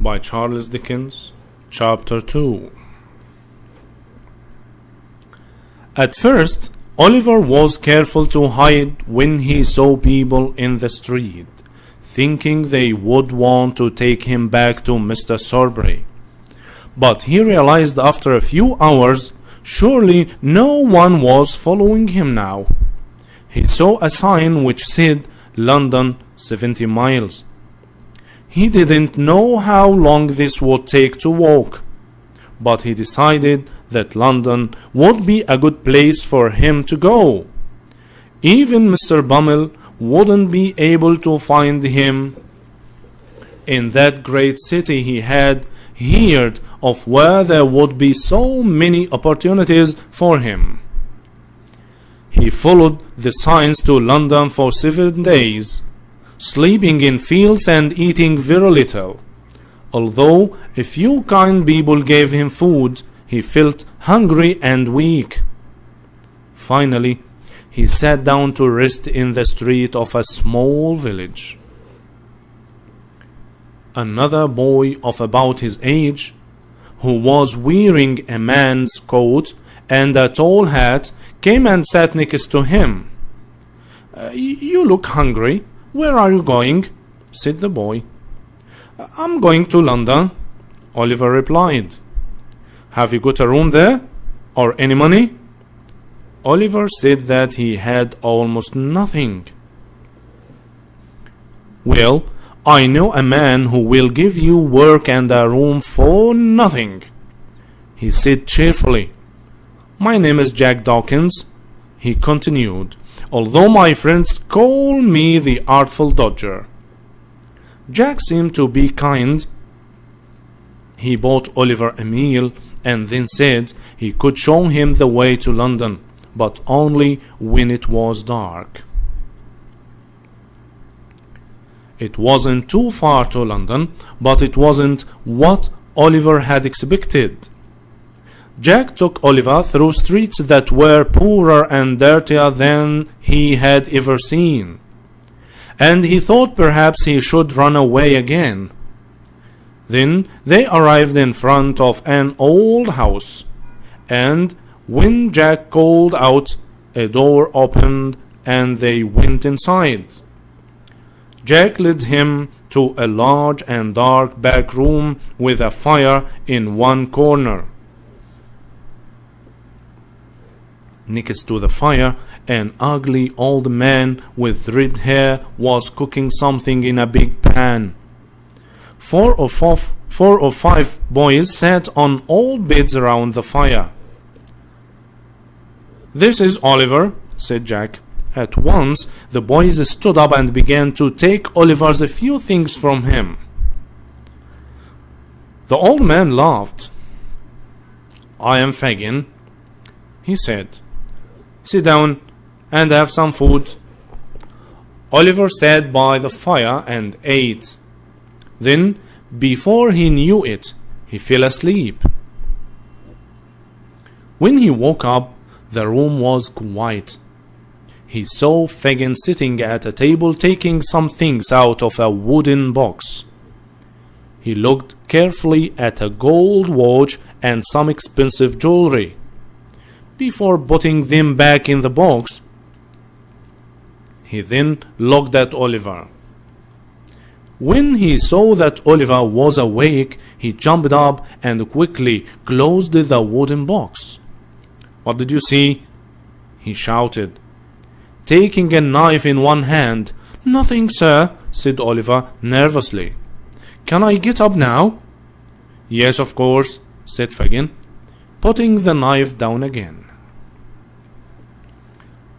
by Charles Dickens, Chapter 2. At first, Oliver was careful to hide when he saw people in the street, thinking they would want to take him back to Mr. Thornbury. But he realized after a few hours, surely no one was following him now. He saw a sign which said London 70 miles. He didn't know how long this would take to walk, but he decided that London would be a good place for him to go. Even Mr. Bummel wouldn't be able to find him in that great city he had heard of, where there would be so many opportunities for him. He followed the signs to London for 7 days, sleeping in fields and eating very little. Although a few kind people gave him food, he felt hungry and weak. Finally, he sat down to rest in the street of a small village. Another boy of about his age, who was wearing a man's coat and a tall hat, came and sat next to him. You look hungry. Where are you going? Said the boy. I'm going to London, Oliver replied. Have you got a room there, or any money? Oliver said that he had almost nothing. Well, I know a man who will give you work and a room for nothing, he said cheerfully. My name is Jack Dawkins, he continued, although my friends call me the Artful Dodger. Jack seemed to be kind. He bought Oliver a meal and then said he could show him the way to London, but only when it was dark. It wasn't too far to London, but it wasn't what Oliver had expected. Jack took Oliver through streets that were poorer and dirtier than he had ever seen, and he thought perhaps he should run away again. Then they arrived in front of an old house, and when Jack called out, a door opened and they went inside. Jack led him to a large and dark back room with a fire in one corner. Next to the fire, an ugly old man with red hair was cooking something in a big pan. Four or five boys sat on old beds around the fire. This is Oliver, said Jack. At once, the boys stood up and began to take Oliver's a few things from him. The old man laughed. I am Fagin, he said. Sit down and have some food. Oliver sat by the fire and ate. Then, before he knew it, he fell asleep. When he woke up, the room was quiet. He saw Fagin sitting at a table taking some things out of a wooden box. He looked carefully at a gold watch and some expensive jewelry. Before putting them back in the box, he then looked at Oliver. When he saw that Oliver was awake, he jumped up and quickly closed the wooden box. What did you see? He shouted, taking a knife in one hand. Nothing, sir, said Oliver nervously. Can I get up now? Yes, of course, said Fagin, putting the knife down again.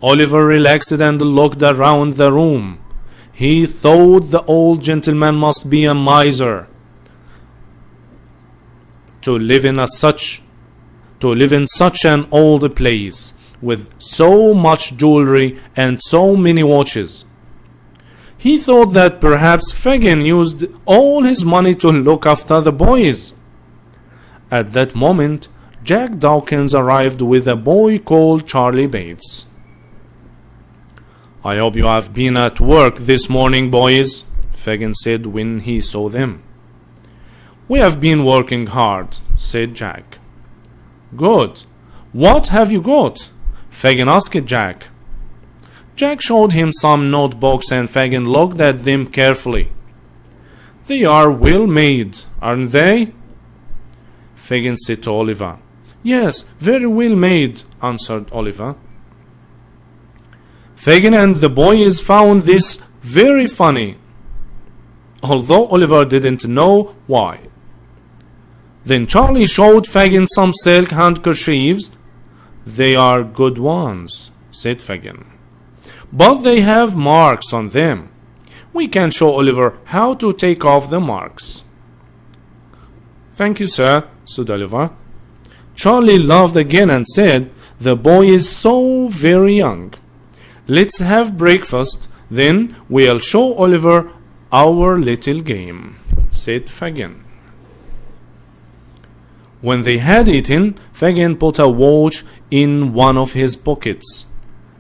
Oliver relaxed and looked around the room. He thought the old gentleman must be a miser to live in such an old place, with so much jewelry and so many watches. He thought that perhaps Fagin used all his money to look after the boys. At that moment, Jack Dawkins arrived with a boy called Charlie Bates. I hope you have been at work this morning, boys, Fagin said when he saw them. We have been working hard, said Jack. Good. What have you got? Fagin asked Jack. Jack showed him some notebooks and Fagin looked at them carefully. They are well made, aren't they? Fagin said to Oliver. Yes, very well made, answered Oliver. Fagin and the boys found this very funny, although Oliver didn't know why. Then Charlie showed Fagin some silk handkerchiefs. They are good ones, said Fagin, but they have marks on them. We can show Oliver how to take off the marks. Thank you, sir, said Oliver. Charlie laughed again and said, The boy is so very young. Let's have breakfast, then we'll show Oliver our little game, said Fagin. When they had eaten, Fagin put a watch in one of his pockets,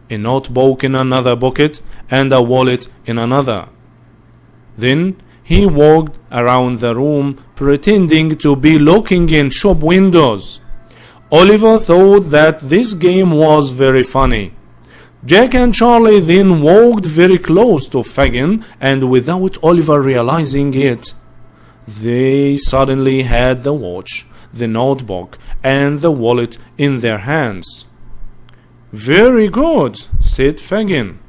a notebook in another pocket, and a wallet in another. Then he walked around the room pretending to be looking in shop windows. Oliver thought that this game was very funny. Jack and Charlie then walked very close to Fagin, and without Oliver realizing it, they suddenly had the watch, the notebook, and the wallet in their hands. Very good, said Fagin.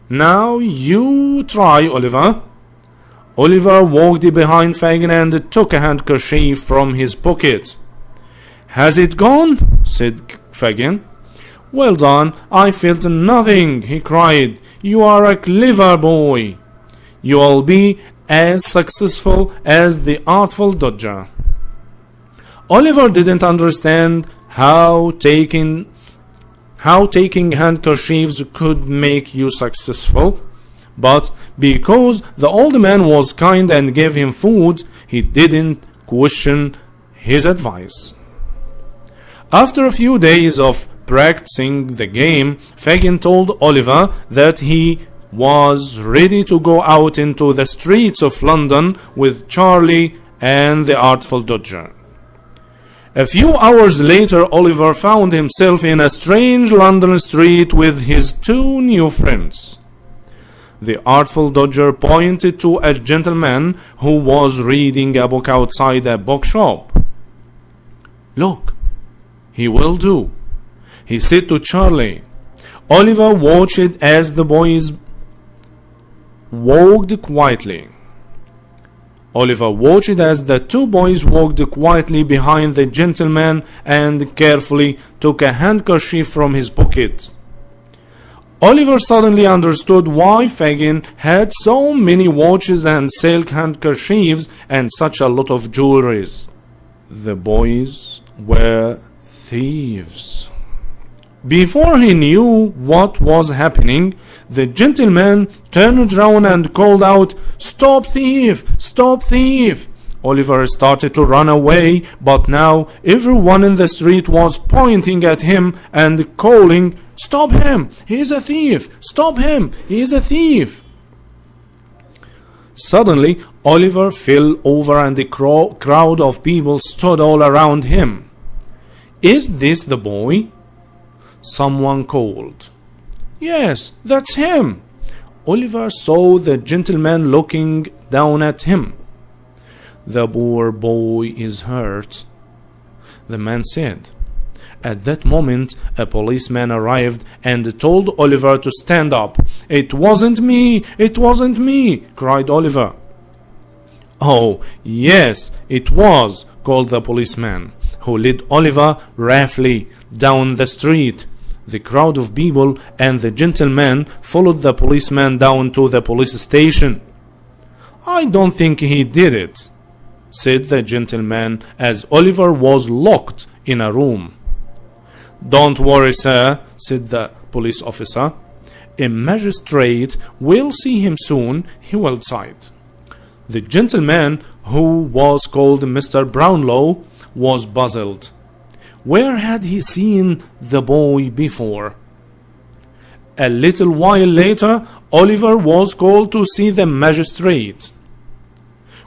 Now you try, Oliver. Oliver walked behind Fagin and took a handkerchief from his pocket. Has it gone? Said Fagin. Well done, I felt nothing, he cried. You are a clever boy. You'll be as successful as the Artful Dodger. Oliver didn't understand how taking handkerchiefs could make you successful, but because the old man was kind and gave him food, he didn't question his advice. After a few days of practicing the game, Fagin told Oliver that he was ready to go out into the streets of London with Charlie and the Artful Dodger. A few hours later, Oliver found himself in a strange London street with his two new friends. The Artful Dodger pointed to a gentleman who was reading a book outside a bookshop. Look, he will do, he said to Charlie. Oliver watched as the boys walked quietly. Oliver watched as the two boys walked quietly behind the gentleman and carefully took a handkerchief from his pocket. Oliver suddenly understood why Fagin had so many watches and silk handkerchiefs and such a lot of jewelry. The boys were thieves. Before he knew what was happening, the gentleman turned round and called out, "Stop thief! Stop thief!" Oliver started to run away, but now everyone in the street was pointing at him and calling, "Stop him! He is a thief! Stop him! He is a thief!" Suddenly, Oliver fell over and a crowd of people stood all around him. "Is this the boy?" Someone called. "Yes, that's him." Oliver saw the gentleman looking down at him. "The poor boy is hurt," the man said. At that moment, a policeman arrived and told Oliver to stand up. "It wasn't me! It wasn't me!" cried Oliver. "Oh, yes, it was," called the policeman, who led Oliver roughly down the street. The crowd of people and the gentleman followed the policeman down to the police station. "I don't think he did it," said the gentleman as Oliver was locked in a room. "Don't worry, sir," said the police officer. "A magistrate will see him soon. He will decide." The gentleman, who was called Mr. Brownlow, was puzzled. Where had he seen the boy before? A little while later, Oliver was called to see the magistrate.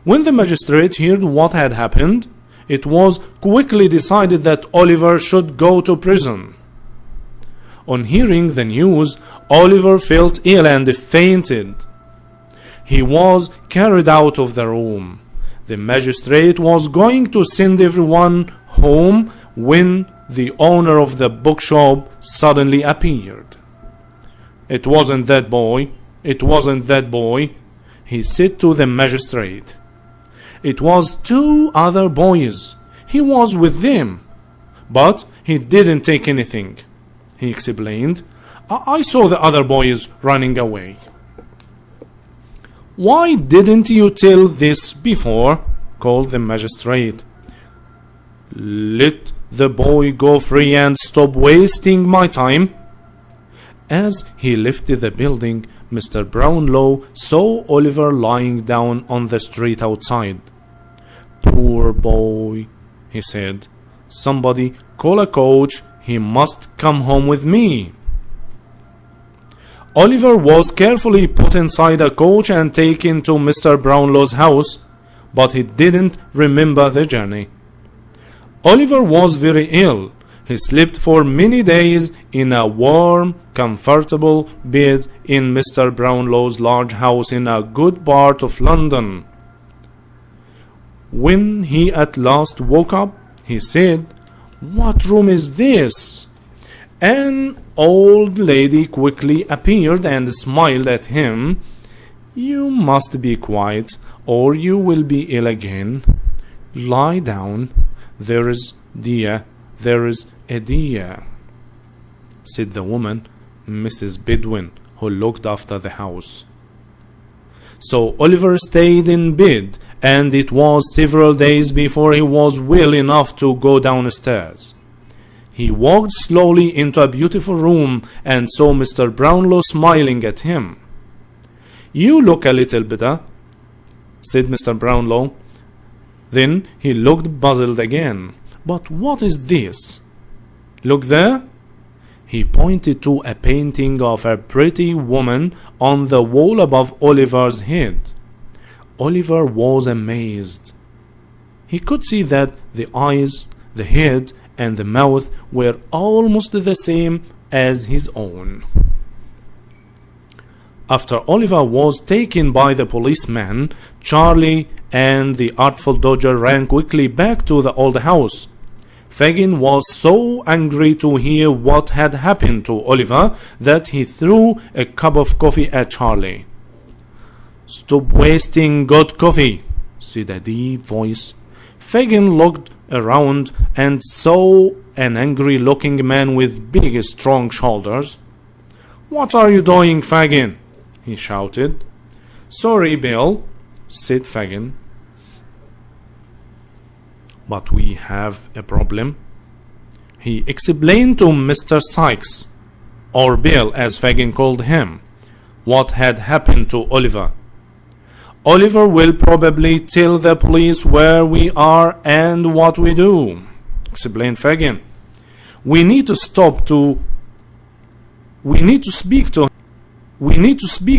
When the magistrate heard what had happened, it was quickly decided that Oliver should go to prison. On hearing the news, Oliver felt ill and fainted. He was carried out of the room. The magistrate was going to send everyone home when the owner of the bookshop suddenly appeared. "It wasn't that boy. It wasn't that boy," he said to the magistrate. "It was 2 other boys. He was with them, but he didn't take anything," he explained. I saw the other boys running away." "Why didn't you tell this before?" called the magistrate. "Let the boy go free and stop wasting my time." As he left the building, Mr. Brownlow saw Oliver lying down on the street outside. "Poor boy," he said. "Somebody call a coach. He must come home with me." Oliver was carefully put inside a coach and taken to Mr. Brownlow's house, but he didn't remember the journey. Oliver was very ill. He slept for many days in a warm, comfortable bed in Mr. Brownlow's large house in a good part of London. When he at last woke up, he said, "What room is this?" An old lady quickly appeared and smiled at him. "You must be quiet, or you will be ill again. Lie down. There is a dear," said the woman, Mrs. Bedwin, who looked after the house. So Oliver stayed in bed, and it was several days before he was well enough to go downstairs. He walked slowly into a beautiful room and saw Mr. Brownlow smiling at him. "You look a little better," said Mr. Brownlow. Then he looked puzzled again. "But what is this? Look there." He pointed to a painting of a pretty woman on the wall above Oliver's head. Oliver was amazed. He could see that the eyes, the head, and the mouth were almost the same as his own. After Oliver was taken by the policeman, Charlie and the Artful Dodger ran quickly back to the old house. Fagin was so angry to hear what had happened to Oliver that he threw a cup of coffee at Charlie. "Stop wasting good coffee," said a deep voice. Fagin looked around and saw an angry-looking man with big, strong shoulders. "What are you doing, Fagin?" he shouted. "Sorry, Bill," said Fagin. "But we have a problem," he explained to Mr. Sykes, or Bill as Fagin called him, what had happened to Oliver. "Oliver will probably tell the police where we are and what we do," explained Fagin. We need to speak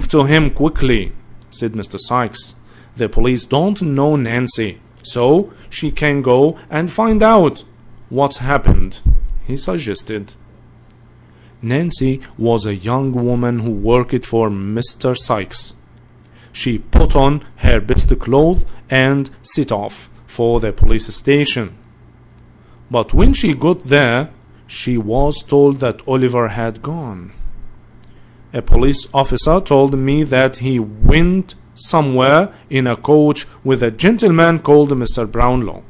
to him quickly," said Mr. Sykes. "The police don't know Nancy, so she can go and find out what's happened," he suggested. Nancy was a young woman who worked for Mr. Sykes. She put on her best clothes and set off for the police station. But when she got there, she was told that Oliver had gone. "A police officer told me that he went somewhere in a coach with a gentleman called Mr. Brownlow,"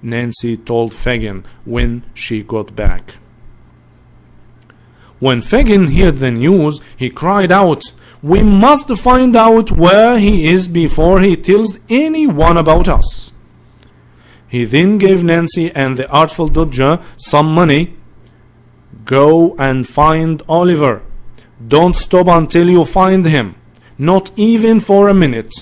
Nancy told Fagin when she got back. When Fagin heard the news, he cried out, "We must find out where he is before he tells anyone about us." He then gave Nancy and the Artful Dodger some money. "Go and find Oliver. Don't stop until you find him, not even for a minute."